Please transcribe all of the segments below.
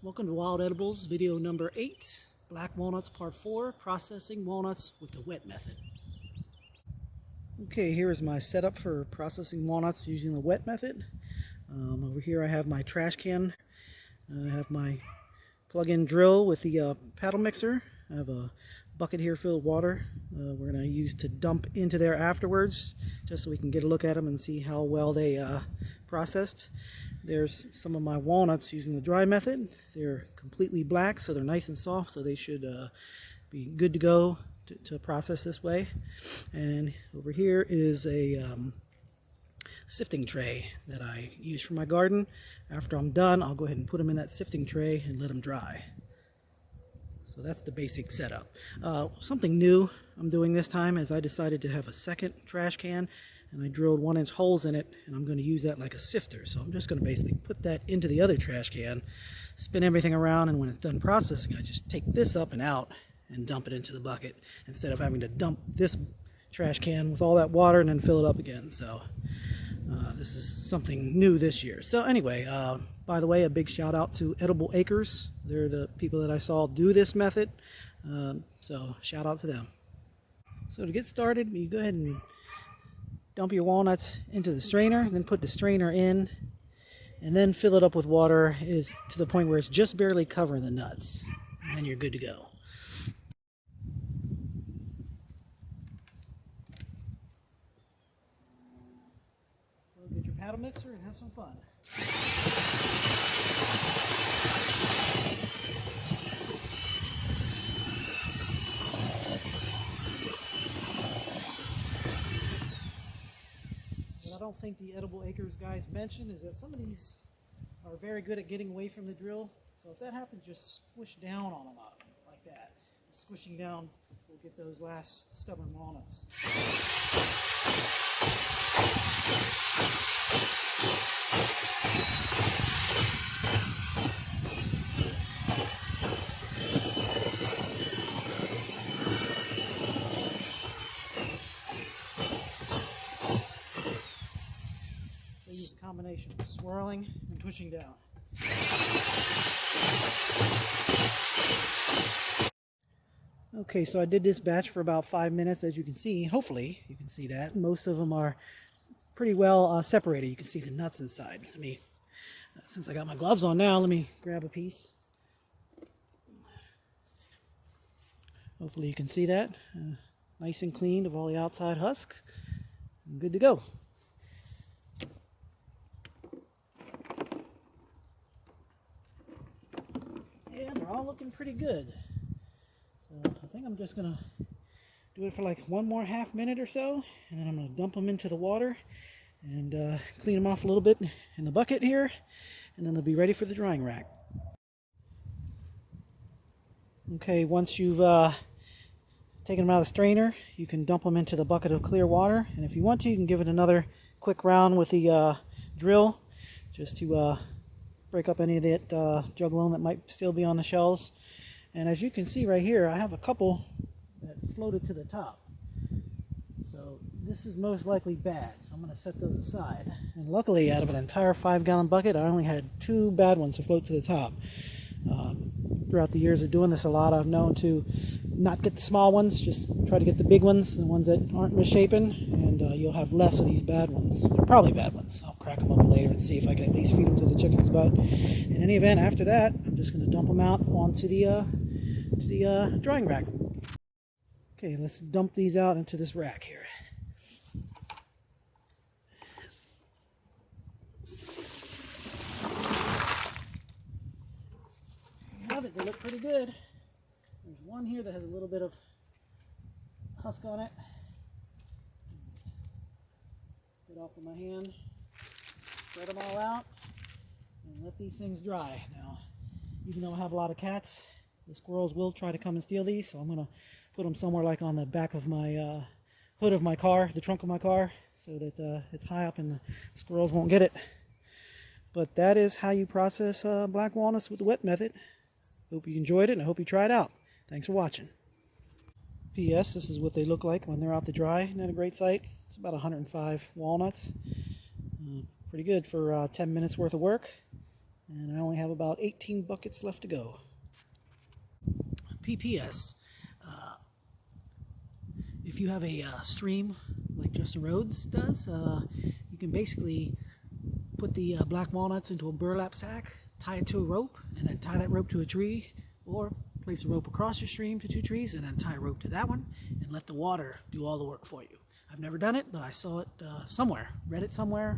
Welcome to Wild Edibles, video number 8, Black Walnuts Part 4, Processing Walnuts with the Wet Method. Okay, here is my setup for processing walnuts using the wet method. Over here I have my trash can. I have my plug-in drill with the paddle mixer. I have a bucket here filled with water we're going to use to dump into there afterwards, just so we can get a look at them and see how well they processed. There's some of my walnuts using the dry method. They're completely black, so they're nice and soft, so they should be good to go to process this way. And over here is a sifting tray that I use for my garden. After I'm done, I'll go ahead and put them in that sifting tray and let them dry. So that's the basic setup. Something new I'm doing this time is I decided to have a second trash can, and I drilled 1-inch holes in it, and I'm going to use that like a sifter. So I'm just going to basically put that into the other trash can, spin everything around, and when it's done processing, I just take this up and out and dump it into the bucket instead of having to dump this trash can with all that water and then fill it up again. So this is something new this year. So anyway, by the way, a big shout out to Edible Acres. They're the people that I saw do this method. So shout out to them. So to get started, you go ahead and dump your walnuts into the strainer, then put the strainer in, and then fill it up with water to the point where it's just barely covering the nuts. And then you're good to go. So get your paddle mixer and have some fun. I don't think the Edible Acres guys mentioned is that some of these are very good at getting away from the drill. So if that happens, just squish down on them like that. Squishing down will get those last stubborn walnuts. Combination of swirling and pushing down. Okay, so I did this batch for about 5 minutes, as you can see. Hopefully you can see that. Most of them are pretty well separated. You can see the nuts inside. Let me, since I got my gloves on now, let me grab a piece. Hopefully you can see that. Nice and clean of all the outside husk. I'm good to go. Yeah, they're all looking pretty good. So I think I'm just going to do it for like one more half minute or so, and then I'm going to dump them into the water and clean them off a little bit in the bucket here, and then they'll be ready for the drying rack. Okay, once you've taken them out of the strainer, you can dump them into the bucket of clear water, and if you want to, you can give it another quick round with the drill just to break up any of that juglone that might still be on the shells. And as you can see right here, I have a couple that floated to the top. So this is most likely bad. So I'm going to set those aside. And luckily, out of an entire 5-gallon bucket, I only had 2 bad ones to float to the top. Throughout the years of doing this a lot, I've known to not get the small ones, just try to get the big ones, the ones that aren't misshapen, and you'll have less of these bad ones. They're probably bad ones. I'll crack them up later and see if I can at least feed them to the chickens. But in any event, after that, I'm just going to dump them out onto the drying rack. Okay, let's dump these out into this rack here. They look pretty good. There's one here that has a little bit of husk on it. Get off of my hand, spread them all out, and let these things dry. Now, even though I have a lot of cats, the squirrels will try to come and steal these, so I'm going to put them somewhere like on the back of my hood of my car, the trunk of my car, so that it's high up and the squirrels won't get it. But that is how you process black walnuts with the wet method. Hope you enjoyed it, and I hope you try it out. Thanks for watching. P.S. This is what they look like when they're out to dry. Isn't that a great sight? It's about 105 walnuts. Pretty good for 10 minutes worth of work. and I only have about 18 buckets left to go. PPS. If you have a stream like Justin Rhodes does, you can basically put the black walnuts into a burlap sack, tie it to a rope, and then tie that rope to a tree, or place a rope across your stream to 2 trees and then tie a rope to that one and let the water do all the work for you. I've never done it, but I saw it somewhere, read it somewhere,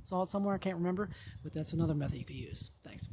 saw it somewhere, I can't remember, but that's another method you could use. Thanks.